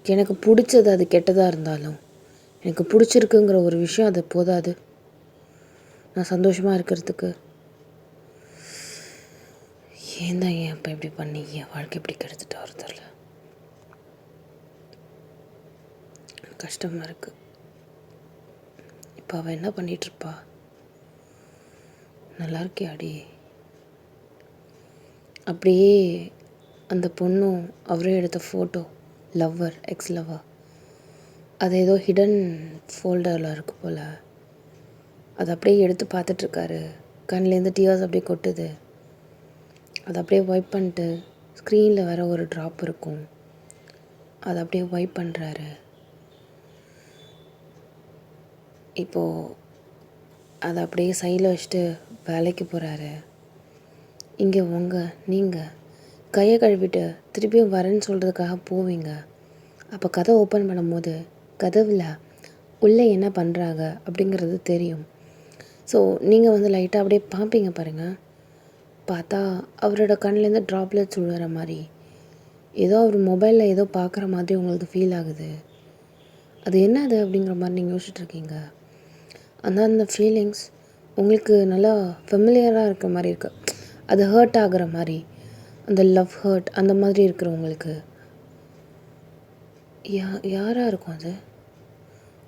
A: எனக்கு பிடிச்சது அது கெட்டதாக இருந்தாலும், எனக்கு பிடிச்சிருக்குங்கிற ஒரு விஷயம் அது போதாது நான் சந்தோஷமாக இருக்கிறதுக்கு. ஏன் தான் ஏன் அப்போ இப்படி பண்ணி என் வாழ்க்கை இப்படி கெடுத்துட்டு வரதில்ல. கஷ்டமாக இருக்குது. இப்போ அவள் என்ன பண்ணிகிட்ருப்பா? நல்லா இருக்கியாடி? அப்படியே அந்த பொண்ணும் அவரே எடுத்த ஃபோட்டோ, லவ்வர், எக்ஸ் லவ்வர், அது ஏதோ ஹிடன் ஃபோல்டரில் இருக்குது போல். அதை அப்படியே எடுத்து பார்த்துட்ருக்காரு. கண்ணிலேருந்து டியர்ஸ் அப்படியே கொட்டுது. அதை அப்படியே வைப் பண்ணிட்டு ஸ்க்ரீனில் வர ஒரு ட்ராப் இருக்கும், அதை அப்படியே வைப் பண்ணுறாரு. இப்போது அதை அப்படியே சைடில் வச்சுட்டு வேலைக்கு போகிறாரு. இங்கே நீங்கள் கையை கழுவிட்டு திருப்பியும் வரேன்னு சொல்கிறதுக்காக போவீங்க. அப்போ கதை ஓப்பன் பண்ணும்போது கதவில் உள்ளே என்ன பண்ணுறாங்க அப்படிங்கிறது தெரியும். ஸோ நீங்கள் லைட்டாக அப்படியே பார்ப்பீங்க பாருங்கள். பார்த்தா அவரோட கண்ணிலேருந்து ட்ராப்லெட்ஸ் விழுற மாதிரி, ஏதோ அவர் மொபைலில் ஏதோ பார்க்குற மாதிரி உங்களுக்கு ஃபீல் ஆகுது. அது என்னது அப்படிங்கிற மாதிரி நீங்கள் யோசிச்சுட்ருக்கீங்க. அந்த ஃபீலிங்ஸ் உங்களுக்கு நல்லா ஃபெமிலியராக இருக்கிற மாதிரி இருக்குது. அது ஹர்ட் ஆகிற மாதிரி, அந்த லவ் ஹர்ட் அந்த மாதிரி இருக்கிறவங்களுக்கு யாராக இருக்கும் அது?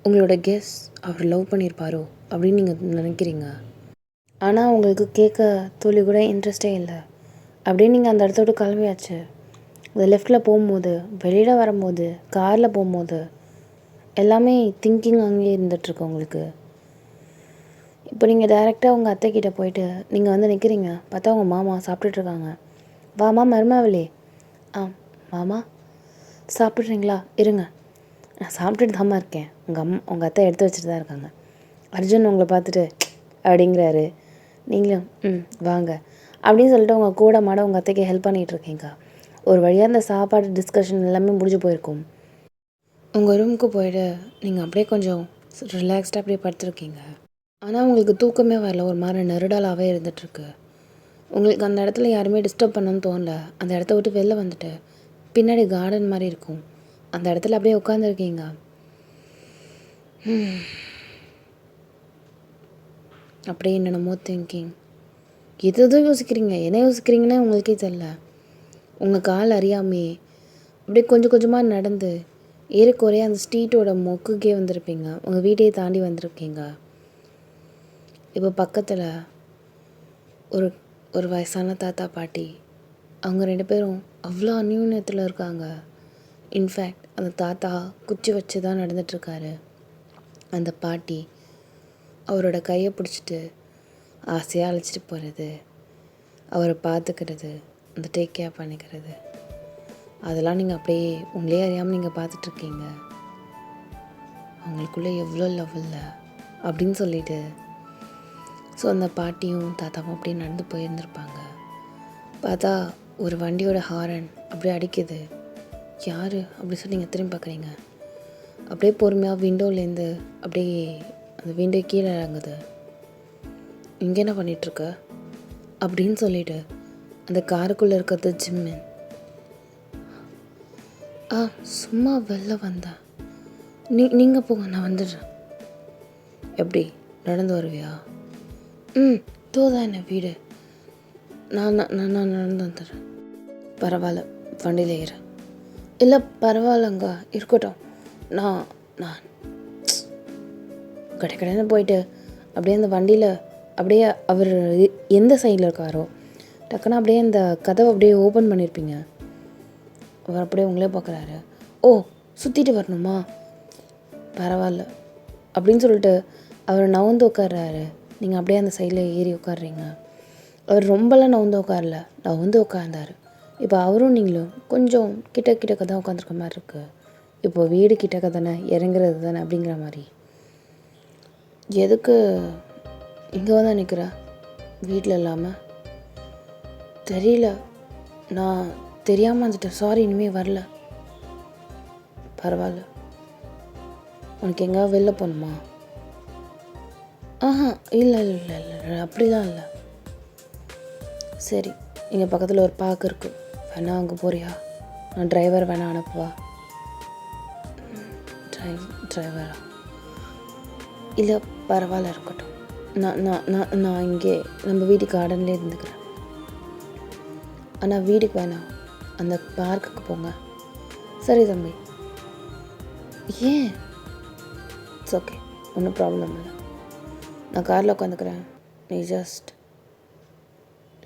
A: உங்களோட கெஸ் அவர் லவ் பண்ணியிருப்பாரோ அப்படின்னு நீங்கள் நினைக்கிறீங்க. ஆனால் உங்களுக்கு கேட்க துளி கூட இன்ட்ரெஸ்டே இல்லை. அப்படியே நீங்கள் அந்த இடத்த விட்டு கிளம்பியாச்சு. அந்த லெஃப்டில் போகும்போது, வெளியில் வரும்போது, காரில் போகும்போது எல்லாமே திங்கிங் அங்கேயே இருந்துகிட்ருக்கு உங்களுக்கு. இப்போ நீங்கள் டைரெக்டாக உங்கள் அத்தைக்கிட்ட போயிட்டு நீங்கள் நிற்கிறீங்க. பார்த்தா உங்கள் மாமா சாப்பிட்டுட்ருக்காங்க. வாமா மருமாவளே. மாமா சாப்பிட்றீங்களா? இருங்க, நான் சாப்பிட்டுட்டு தாம்மா இருக்கேன். உங்கள் அத்தை எடுத்து வச்சுட்டு தான் இருக்காங்க. அர்ஜுன் உங்களை பார்த்துட்டு அப்படிங்கிறாரு. நீங்களும் வாங்க அப்படின்னு சொல்லிட்டு உங்கள் கூட மாட உங்கள் அத்தைக்கு ஹெல்ப் பண்ணிகிட்ருக்கீங்க. ஒரு வழியாக அந்த சாப்பாடு டிஸ்கஷன் எல்லாமே முடிஞ்சு போயிருக்கும். உங்கள் ரூமுக்கு போயிட்டு நீங்கள் அப்படியே கொஞ்சம் ரிலாக்ஸ்டாக அப்படியே படுத்துருக்கீங்க. ஆனால் உங்களுக்கு தூக்கமே வரல. ஒரு மாதிரி நெருடலாகவே இருந்துகிட்ருக்கு. உங்களுக்கு அந்த இடத்துல யாருமே டிஸ்டர்ப் பண்ணணும்னு தோணல. அந்த இடத்த விட்டு வெளில வந்துட்டு பின்னாடி கார்டன் மாதிரி இருக்கும், அந்த இடத்துல அப்படியே உட்காந்துருக்கீங்க. அப்படியே என்னென்னமோ திங்கிங். எதுவும் யோசிக்கிறீங்க. என்ன யோசிக்கிறீங்கன்னு உங்களுக்கே தெரியல. உங்கள் கால் அறியாமே அப்படியே கொஞ்சம் கொஞ்சமாக நடந்து ஏறக்குறைய அந்த ஸ்ட்ரீட்டோட மொக்குக்கே வந்திருப்பீங்க. உங்கள் வீட்டையே தாண்டி வந்திருக்கீங்க. இப்போ பக்கத்தில் ஒரு வயசான தாத்தா பாட்டி, அவங்க 2 பேரும் அவ்வளோ அந்யூன்யத்தில் இருக்காங்க. இன்ஃபேக்ட் அந்த தாத்தா குச்சி வச்சு தான் நடந்துகிட்ருக்காரு. அந்த பாட்டி அவரோட கையை பிடிச்சிட்டு ஆசையாக அழைச்சிட்டு போகிறது, அவரை பார்த்துக்கிறது, அந்த டேக் கேர் பண்ணிக்கிறது, அதெல்லாம் நீங்கள் அப்படியே உங்களே அறியாமல் நீங்கள் பார்த்துட்ருக்கீங்க. அவங்களுக்குள்ளே எவ்வளோ லவ் இல்லை அப்படின்னு சொல்லிட்டு. ஸோ அந்த பாட்டியும் தாத்தாவும் அப்படியே நடந்து போயிருந்துருப்பாங்க. பார்த்தா ஒரு வண்டியோட ஹாரன் அப்படியே அடிக்குது. யார் அப்படி சொல்லி நீங்கள் திரும்பி பார்க்குறீங்க. அப்படியே பொறுமையாக விண்டோலேருந்து அப்படியே அந்த விண்டோ கீழே இறங்குது. இங்கே என்ன பண்ணிகிட்ருக்க அப்படின்னு சொல்லிட்டு அந்த காருக்குள்ளே இருக்கிறது ஜிம்மன். சும்மா வெளில வந்தேன், நீங்கள் போங்க, நான் வந்துடுறேன். எப்படி நடந்து வருவியா? தோதான் என்ன வீடு, நான் நடந்து வந்துடுறேன். பரவாயில்ல, வண்டியில் ஏற. இல்லை பரவாயில்லங்க, இருக்கட்டும். நான் கடைன்னு போயிட்டு அப்படியே அந்த வண்டியில் அப்படியே அவர் எந்த சைடில் இருக்காரோ டக்குன்னு அப்படியே அந்த கதவை அப்படியே ஓப்பன் பண்ணியிருப்பீங்க. அவர் அப்படியே உங்களே பார்க்குறாரு. ஓ, சுற்றிட்டு வரணுமா? பரவாயில்ல அப்படின்னு சொல்லிட்டு அவர் நவுந்து உட்கார்றாரு. நீங்கள் அப்படியே அந்த சைடில் ஏறி உட்காடுறீங்க. அவர் ரொம்பலாம் நவுந்து உட்கார்ந்தார். இப்போ அவரும் நீங்களும் கொஞ்சம் கிட்டக்க தான் உட்காந்துருக்க மாதிரி இருக்குது. இப்போ வீடு கிட்டக்க தானே, இறங்குறது தானே அப்படிங்கிற மாதிரி. எதுக்கு இங்கே வந்து நிற்கிற வீட்டில் இல்லாமல்? தெரியல, நான் தெரியாமல் வந்துட்டேன், சாரி, இனிமேல் வரல. பரவாயில்ல. உனக்கு எங்கேயாவது வெளில போகணுமா? ஆஹா, இல்லை இல்லை இல்லை இல்லை, அப்படிலாம் இல்லை. சரி, இங்கே பக்கத்தில் ஒரு பார்க் இருக்குது, வேணா அங்கே போறியா? நான் டிரைவர் வேணா அனுப்புவா? டிரைவரா? இல்லை பரவாயில்ல, இருக்கட்டும். நான் நான் நான் நான் இங்கே நம்ம வீட்டு கார்டன்லேயே இருந்துக்கிறேன். ஆனால் வீட்டுக்கு வேணாம், அந்த பார்க்குக்கு போங்க. சரி தம்பி. ஏன்? இட்ஸ் ஓகே, ஒன்றும் ப்ராப்ளம் இல்லை. நான் காரில் உட்காந்துக்கிறேன். நீ ஜஸ்ட்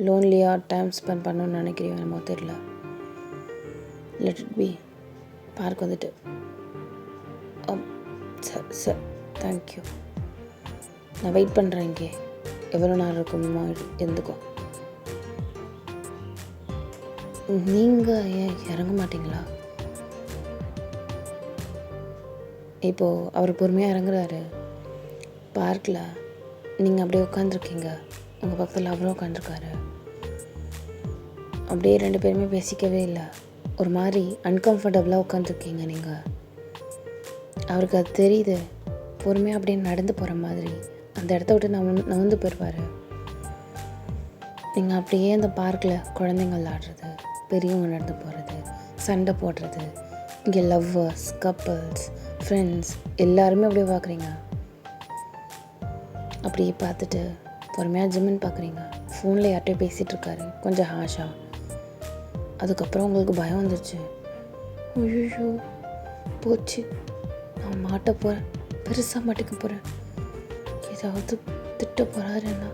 A: லோன்லியாக டைம் ஸ்பெண்ட் பண்ணணுன்னு நினைக்கிறீங்க, என்னமோ தெரியல. Let it be. பார்க் வந்துட்டு சரி தேங்க்யூ. நான் வெயிட் பண்ணுறேன் இங்கே. எவ்வளோ நேரம் இருக்குமோ இருந்துக்கோ. நீங்கள் ஏன் இறங்க மாட்டிங்களா? இப்போது அவர் பொறுமையாக இறங்குறாரு பார்க்கில். நீங்கள் அப்படியே உட்காந்துருக்கீங்க, உங்கள் பக்கத்தில் அவரும் உட்காந்துருக்காரு. அப்படியே 2 பேருமே பேசிக்கவே இல்லை. ஒரு மாதிரி அன்கம்ஃபர்டபுளாக உட்காந்துருக்கீங்க நீங்கள். அவருக்கு அது தெரியுது. பொறுமையாக அப்படியே நடந்து போகிற மாதிரி அந்த இடத்த விட்டு நகர்ந்து போயிடுவார். நீங்கள் அப்படியே அந்த பார்க்கில் குழந்தைங்க விளாடுறது, பெரியவங்க நடந்து போகிறது, சண்டை போடுறது, இங்கே லவ்வர்ஸ், கப்புள்ஸ், ஃப்ரெண்ட்ஸ் எல்லாருமே அப்படியே பார்க்குறீங்க. அப்படியே பார்த்துட்டு பொறுமையாக ஜிம்முன்னு பார்க்குறீங்க. ஃபோனில் யார்கிட்டயோ பேசிகிட்ருக்காரு கொஞ்சம் ஹாஷாக. அதுக்கப்புறம் உங்களுக்கு பயம் வந்துடுச்சு. ஐயோ போச்சு, நான் மாட்ட போகிறேன், பெருசாக மாட்டிக்க போகிறேன், ஏதாவது திட்ட போகிறாரு, என்ன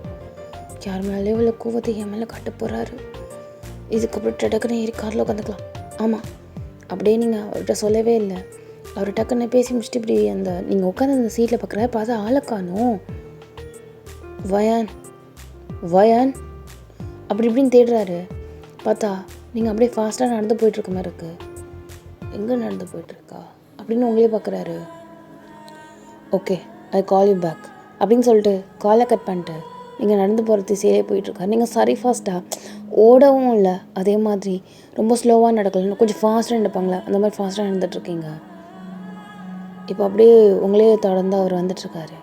A: யார் மேலேயோ இல்லை கோவத்தை என் மேலே காட்ட போகிறாரு. இதுக்கப்புறம் டக்குன்னு ஏறி காரில் உட்காந்துக்கலாம். ஆமாம், அப்படியே நீங்கள் அவர்கிட்ட சொல்லவே இல்லை. அவர் டக்குன்னு பேசி முடிச்சுட்டு இப்படி அந்த நீங்கள் உட்காந்து அந்த சீட்டில் பார்க்குற பார்த்தா ஆளை காணும். வயான் வயான் அப்படி இப்படின்னு தேடுறாரு. பார்த்தா நீங்கள் அப்படியே ஃபாஸ்ட்டாக நடந்து போயிட்டுருக்க மாதிரி இருக்குது. எங்கே நடந்து போயிட்டுருக்கா அப்படின்னு உங்களே பார்க்குறாரு. Okay, I call you back அப்படின்னு சொல்லிட்டு காலை கட் பண்ணிட்டு நீங்கள் நடந்து போகிற திசையிலே போயிட்டுருக்காரு. நீங்கள் சரி ஃபாஸ்ட்டாக ஓடவும் இல்லை, அதே மாதிரி ரொம்ப ஸ்லோவாக நடக்கல, கொஞ்சம் ஃபாஸ்ட்டாக நடப்பாங்களே அந்த மாதிரி ஃபாஸ்ட்டாக நடந்துகிட்ருக்கீங்க. இப்போ அப்படியே உங்களே தொடர்ந்து அவர் வந்துட்டுருக்காரு.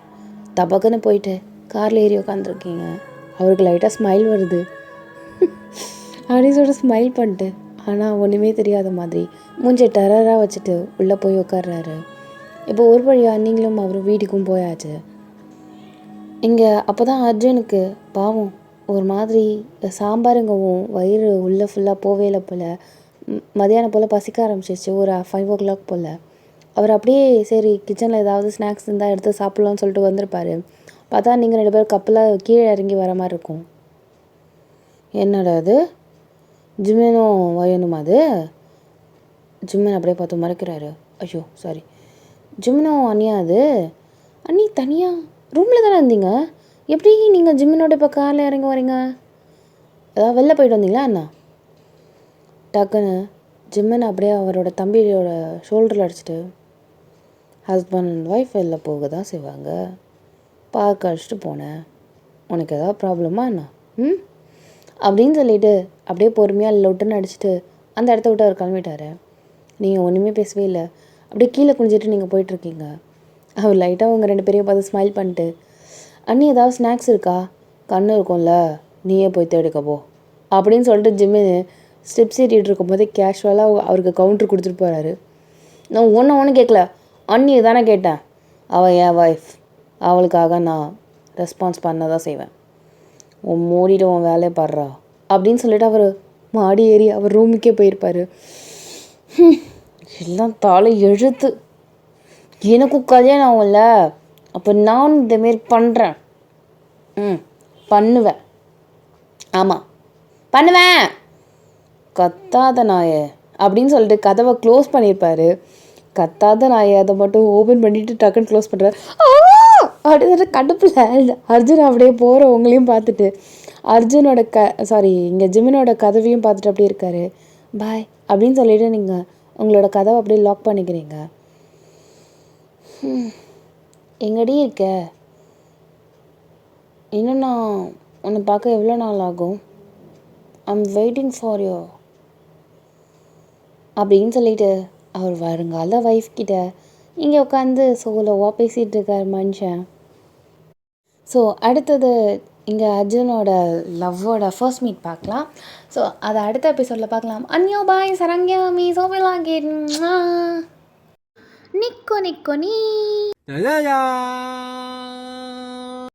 A: தபக்குன்னு போயிட்டு காரில் ஏறி உட்காந்துருக்கீங்க. அவருக்கு லைட்டாக ஸ்மைல் வருது. அப்படின்னு சொல்லிட்டு ஸ்மைல் பண்ணிட்டு ஆனால் ஒன்றுமே தெரியாத மாதிரி மூஞ்சி டெரராக வச்சுட்டு உள்ளே போய் உட்கார்றாரு. இப்போ ஒரு வழியாக நீங்களும் அவரும் வீட்டுக்கும் போயாச்சு. இங்கே அப்போ தான் அர்ஜுனுக்கு பாவம் ஒரு மாதிரி சாம்பாருங்கவும் வயிறு உள்ளே ஃபுல்லாக போவே இல்லை போல். மதியானம் போல் பசிக்க ஆரம்பிச்சிச்சு, ஒரு 5 o'clock போல். அவர் அப்படியே சரி கிச்சனில் ஏதாவது ஸ்நாக்ஸ் இருந்தால் எடுத்து சாப்பிட்லான்னு சொல்லிட்டு வந்திருப்பார். பார்த்தா நீங்கள் 2 பேரும் கப்பலாக கீழே இறங்கி வர மாதிரி இருக்கும். என்னடா அது, ஜிம்மனும் வயனுமா? அது ஜிம்மன் அப்படியே பார்த்து மறைக்கிறாரு. ஐயோ சாரி, ஜிம்மனும் அண்ணியா? அது அண்ணி தனியாக ரூமில் தானே இருந்தீங்க, எப்படி நீங்கள் ஜிம்மனோட இப்போ காரில் இறங்கி வரீங்க? ஏதாவது வெளில போயிட்டு வந்தீங்களா அண்ணா? டக்குன்னு ஜிம்மன் அப்படியே அவரோட தம்பியோட ஷோல்டரில் அடிச்சுட்டு, ஹஸ்பண்ட் அண்ட் ஒய்ஃப் வெளில போக தான் செய்வாங்க, பார்க்க அடிச்சுட்டு போனேன், உனக்கு எதாவது ப்ராப்ளமா அண்ணா? அப்படின்னு சொல்லிட்டு அப்படியே பொறுமையாக லொட்டுன்னு அடிச்சுட்டு அந்த இடத்த விட்டு அவர் கிளம்பிட்டார். நீங்கள் ஒன்றுமே பேசவே இல்லை, அப்படியே கீழே குனிஞ்சிட்டு நீங்கள் போயிட்டுருக்கீங்க. அவர் லைட்டாக அவங்க 2 பேரையும் பார்த்து ஸ்மைல் பண்ணிட்டு, அண்ணி ஏதாவது ஸ்நாக்ஸ் இருக்கா? கண்ணு இருக்கும்ல, நீயே போய் தேடுக்க போ அப்படின்னு சொல்லிட்டு ஜிம்மின்னு ஸ்டெப்ஸ் ஏறிட்டு இருக்கும்போதே கேஷுவலாக அவருக்கு கவுண்டர் கொடுத்துட்டு போகிறாரு. நான் ஒன்று கேட்கல, அண்ணி தானே கேட்டேன், அவள் என் ஒய்ஃப், அவளுக்காக நான் ரெஸ்பான்ஸ் பண்ண தான் செய்வேன், உன் மூடிட்டு உன் வேலையை பாடுறா அப்படின்னு சொல்லிட்டு அவர் மாடி ஏறி அவர் ரூமுக்கே போயிருப்பார். எல்லாம் தாளை எழுத்து, எனக்கும் கல்யாணம் ஆகும்ல, அப்போ நான் இந்தமாரி பண்ணுறேன், பண்ணுவேன், ஆமாம் பண்ணுவேன், கத்தாத நாயே அப்படின்னு சொல்லிட்டு கதவை க்ளோஸ் பண்ணியிருப்பார். கத்தாத நாயை அதை மட்டும் ஓப்பன் பண்ணிவிட்டு டக்குன்னு க்ளோஸ் பண்ணுறாரு. அப்படின்னு கடுப்பில் அர்ஜுன் அப்படியே போகிறவங்களையும் பார்த்துட்டு அர்ஜுனோட இங்கே ஜிம்மனோட கதவையும் பார்த்துட்டு அப்படியே இருக்காரு. பாய் அப்படின்னு சொல்லிட்டு நீங்கள் உங்களோட கதவை அப்படியே லாக் பண்ணிக்கிறீங்க. எங்கடி இருக்க? இன்னும் நான் உன்னை பார்க்க எவ்வளோ நாள் ஆகும்? ஐம் வெயிட்டிங் ஃபார் யூ அப்படின்னு சொல்லிட்டு அவர் வருங்கால ஒய்ஃப் கிட்ட இங்கே உட்காந்து சோலோவாக பேசிகிட்டு இருக்கார் மனுஷன். ஸோ அடுத்தது இங்கே அர்ஜுனோட லவ்வோட ஃபர்ஸ்ட் மீட் பார்க்கலாம். ஸோ அதை அடுத்த எபிசோடில் பார்க்கலாம். அன்யோ பாய் சரண்யா மீ சோபிலா கேட் நிக்கோ நிக்கோ நீ